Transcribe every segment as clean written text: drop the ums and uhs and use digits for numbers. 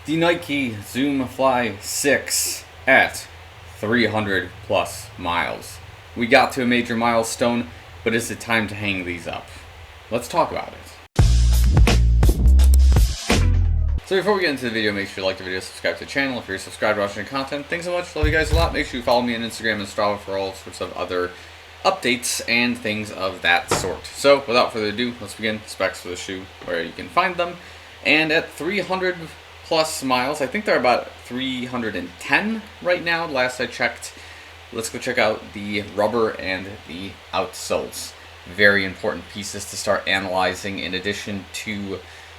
The Nike Zoom Fly 6 at 300 plus miles. We got to a major milestone, but is it time to hang these up? Let's talk about it. So before we get into the video, make sure you like the video, subscribe to the channel if you're subscribed watching the content. Thanks so much, love you guys a lot. Make sure you follow me on Instagram and Strava for all sorts of other updates and things of that sort. So without further ado, let's begin. Specs for the shoe, where you can find them. And at 300 plus miles, I think they're about 310 right now, last I checked. Let's go check out the rubber and the outsoles. Very important pieces to start analyzing, in addition to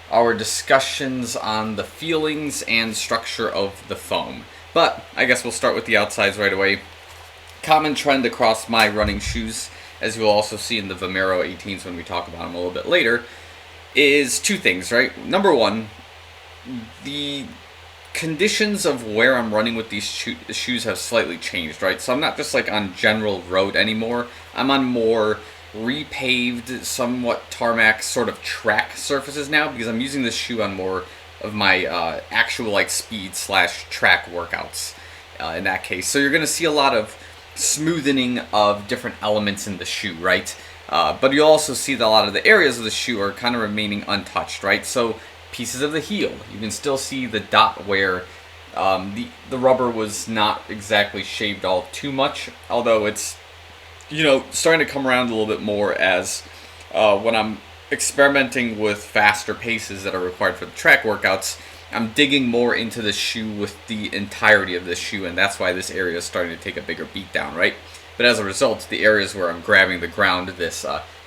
our discussions on the feelings and structure of the foam. But I guess we'll start with the outsides right away. Common trend across my running shoes, as you'll also see in the Vomero 18s when we talk about them a little bit later, is two things, right? Number one, the conditions of where I'm running with these shoes have slightly changed, right? So I'm not just like on general road anymore. I'm on more repaved, somewhat tarmac sort of track surfaces now, because I'm using this shoe on more of my actual like speed / track workouts in that case. So you're going to see a lot of smoothing of different elements in the shoe, right? But you'll also see that a lot of the areas of the shoe are kind of remaining untouched, right? So pieces of the heel, you can still see the dot where the rubber was not exactly shaved all too much, although it's, you know, starting to come around a little bit more as when I'm experimenting with faster paces that are required for the track workouts, I'm digging more into the shoe with the entirety of the shoe, and that's why this area is starting to take a bigger beat down, right? But as a result, the areas where I'm grabbing the ground, this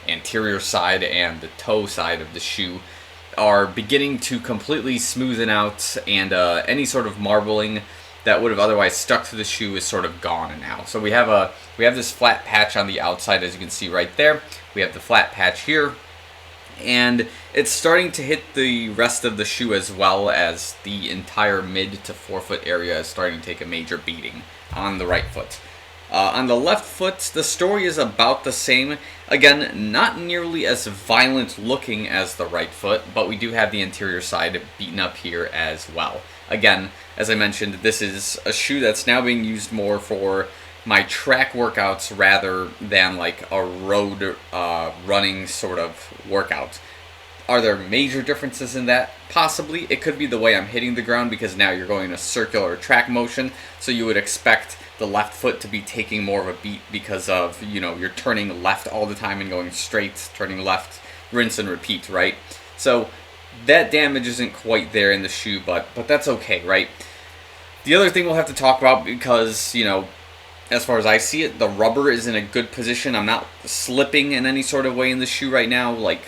anterior side and the toe side of the shoe, are beginning to completely smoothen out, and any sort of marbling that would have otherwise stuck to the shoe is sort of gone now. So we have this flat patch on the outside, as you can see right there. We have the flat patch here, and it's starting to hit the rest of the shoe, as well as the entire mid to forefoot area is starting to take a major beating on the right foot. On the left foot, the story is about the same. Again, not nearly as violent looking as the right foot, but we do have the anterior side beaten up here as well. Again, as I mentioned, this is a shoe that's now being used more for my track workouts rather than like a road running sort of workout. Are there major differences in that? Possibly. It could be the way I'm hitting the ground, because now you're going in a circular track motion, so you would expect the left foot to be taking more of a beat because of, you know, you're turning left all the time and going straight, turning left, rinse and repeat, right? So that damage isn't quite there in the shoe, but that's okay, right? The other thing we'll have to talk about, because, you know, as far as I see it, the rubber is in a good position. I'm not slipping in any sort of way in the shoe right now. Like,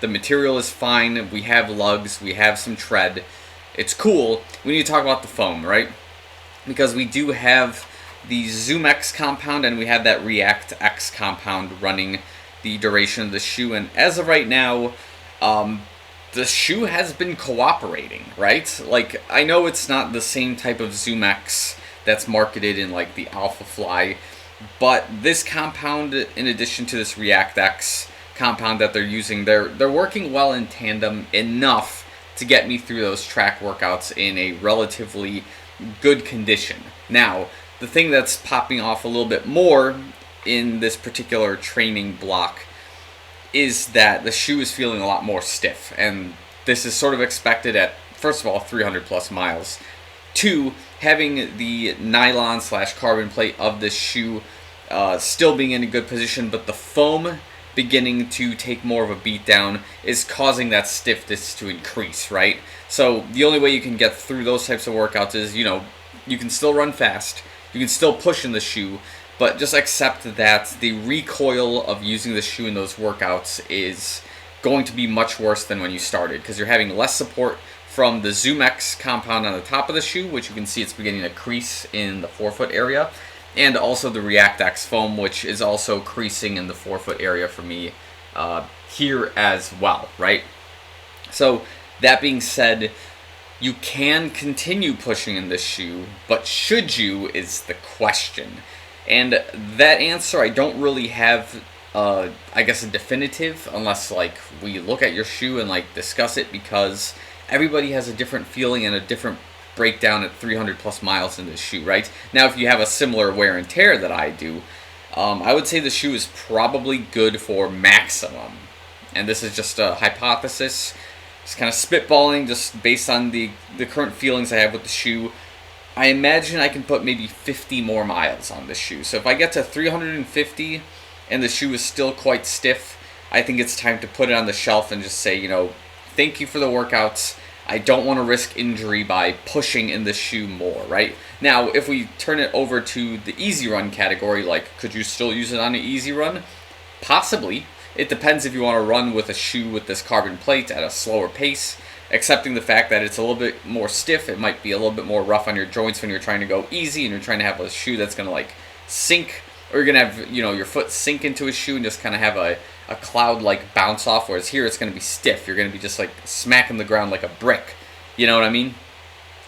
the material is fine. We have lugs. We have some tread. It's cool. We need to talk about the foam, right? Because we do have the Zoom X compound, and we have that React X compound running the duration of the shoe. And as of right now, the shoe has been cooperating, right? Like, I know it's not the same type of Zoom X that's marketed in like the Alpha Fly, but this compound, in addition to this React X compound that they're using, they're working well in tandem enough to get me through those track workouts in a relatively good condition. Now, the thing that's popping off a little bit more in this particular training block is that the shoe is feeling a lot more stiff, and this is sort of expected at, first of all, 300 plus miles. Two, having the nylon / carbon plate of this shoe still being in a good position, but the foam beginning to take more of a beat down is causing that stiffness to increase, right? So the only way you can get through those types of workouts is, you know, you can still run fast, you can still push in the shoe, but just accept that the recoil of using the shoe in those workouts is going to be much worse than when you started, because you're having less support from the Zoom X compound on the top of the shoe, which you can see it's beginning to crease in the forefoot area, and also the React X foam, which is also creasing in the forefoot area for me here as well, right? So that being said, you can continue pushing in this shoe, but should you is the question. And that answer I don't really have, I guess, a definitive, unless like we look at your shoe and like discuss it, because everybody has a different feeling and a different break down at 300 plus miles in this shoe, right? Now, if you have a similar wear and tear that I do, I would say the shoe is probably good for maximum. And this is just a hypothesis, just kind of spitballing, just based on the current feelings I have with the shoe. I imagine I can put maybe 50 more miles on this shoe. So if I get to 350 and the shoe is still quite stiff, I think it's time to put it on the shelf and just say, you know, thank you for the workouts. I don't want to risk injury by pushing in the shoe more, right? Now, if we turn it over to the easy run category, like, could you still use it on an easy run? Possibly. It depends if you want to run with a shoe with this carbon plate at a slower pace. Accepting the fact that it's a little bit more stiff, it might be a little bit more rough on your joints when you're trying to go easy and you're trying to have a shoe that's going to like sink, or you're going to have, you know, your foot sink into a shoe and just kind of have a cloud-like bounce off, whereas here it's going to be stiff. You're going to be just like smacking the ground like a brick. You know what I mean?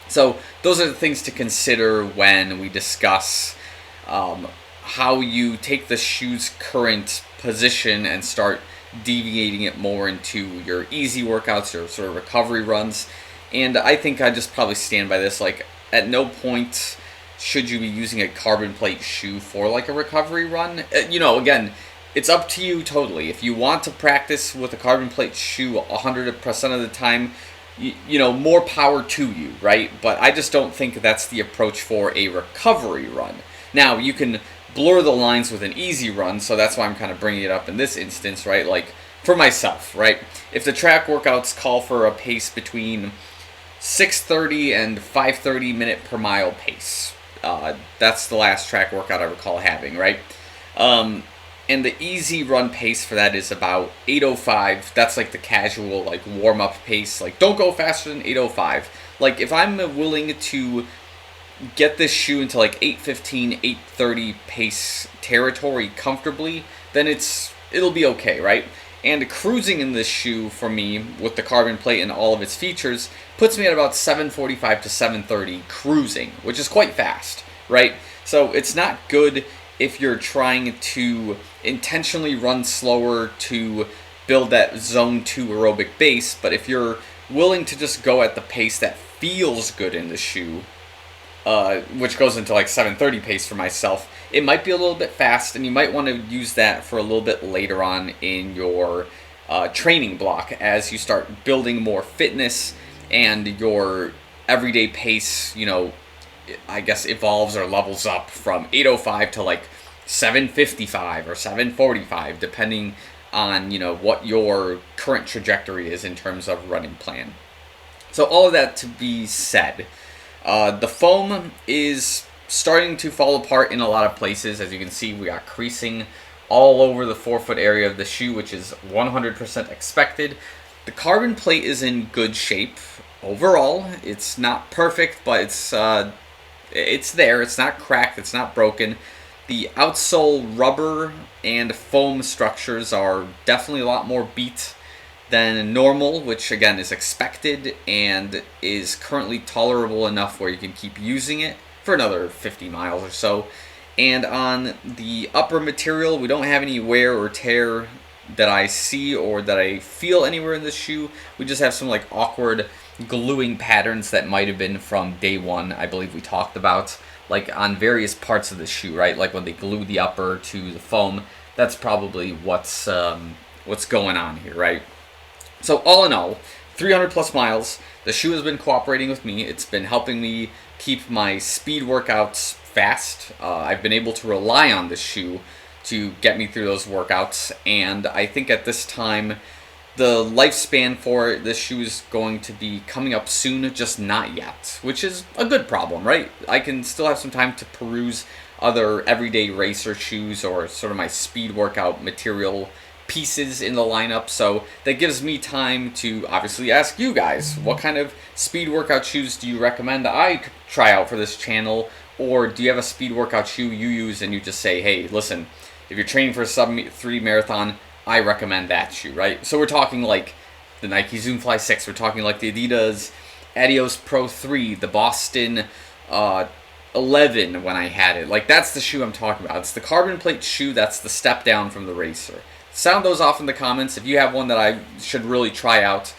So those are the things to consider when we discuss how you take the shoe's current position and start deviating it more into your easy workouts, your sort of recovery runs. And I think I just probably stand by this. Like, at no point should you be using a carbon plate shoe for like a recovery run. You know, again, it's up to you totally. If you want to practice with a carbon plate shoe 100% of the time, you know, more power to you, right? But I just don't think that's the approach for a recovery run. Now, you can blur the lines with an easy run, so that's why I'm kind of bringing it up in this instance, right? Like, for myself, right? If the track workouts call for a pace between 6:30 and 5:30 minute per mile pace, that's the last track workout I recall having, right? And the easy run pace for that is about 8:05. That's like the casual, like, warm-up pace. Like, don't go faster than 8:05. Like, if I'm willing to get this shoe into like 8:15, 8:30 pace territory comfortably, then it'll be okay, right? And cruising in this shoe for me with the carbon plate and all of its features puts me at about 7:45 to 7:30 cruising, which is quite fast, right? So it's not good if you're trying to intentionally run slower to build that zone 2 aerobic base, but if you're willing to just go at the pace that feels good in the shoe, which goes into like 7:30 pace for myself, it might be a little bit fast, and you might want to use that for a little bit later on in your training block as you start building more fitness and your everyday pace, you know, I guess evolves or levels up from 8:05 to like 7:55 or 7:45, depending on, you know, what your current trajectory is in terms of running plan. So all of that to be said, the foam is starting to fall apart in a lot of places. As you can see, we got creasing all over the forefoot area of the shoe, which is 100% expected. The carbon plate is in good shape overall. It's not perfect, but it's there. It's not cracked. It's not broken. The outsole rubber and foam structures are definitely a lot more beat than normal, which again is expected and is currently tolerable enough where you can keep using it for another 50 miles or so. And on the upper material, we don't have any wear or tear that I see or that I feel anywhere in the shoe. We just have some like awkward gluing patterns that might have been from day one, I believe we talked about, like on various parts of the shoe, right? Like when they glue the upper to the foam, that's probably what's going on here, right? So all in all, 300 plus miles. The shoe has been cooperating with me. It's been helping me keep my speed workouts fast. I've been able to rely on this shoe to get me through those workouts. And I think at this time, the lifespan for this shoe is going to be coming up soon, just not yet, which is a good problem, right? I can still have some time to peruse other everyday racer shoes or sort of my speed workout material pieces in the lineup, so that gives me time to obviously ask you guys, what kind of speed workout shoes do you recommend I try out for this channel? Or do you have a speed workout shoe you use and you just say, hey, listen, if you're training for a sub-3 marathon, I recommend that shoe, right? So we're talking like the Nike Zoom Fly 6, we're talking like the Adidas Adios Pro 3, the Boston 11 when I had it. Like, that's the shoe I'm talking about. It's the carbon plate shoe that's the step down from the Racer. Sound those off in the comments. If you have one that I should really try out,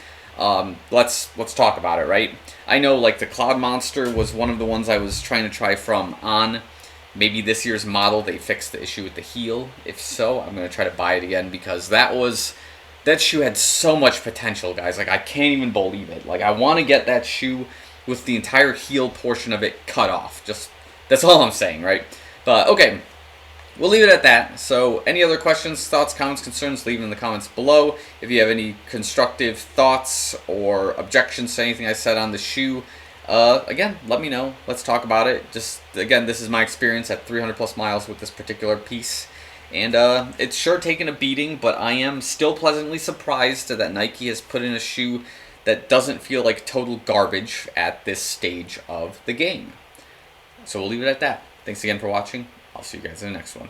let's talk about it, right? I know like the Cloud Monster was one of the ones I was trying to try from on. Maybe this year's model they fixed the issue with the heel. If so, I'm going to try to buy it again because that shoe had so much potential, guys. Like, I can't even believe it. Like, I want to get that shoe with the entire heel portion of it cut off. Just, that's all I'm saying, right? But, okay. We'll leave it at that. So, any other questions, thoughts, comments, concerns, leave them in the comments below. If you have any constructive thoughts or objections to anything I said on the shoe, again, let me know. Let's talk about it. Just, again, this is my experience at 300 plus miles with this particular piece. And it's sure taken a beating, but I am still pleasantly surprised that Nike has put in a shoe that doesn't feel like total garbage at this stage of the game. So we'll leave it at that. Thanks again for watching. I'll see you guys in the next one.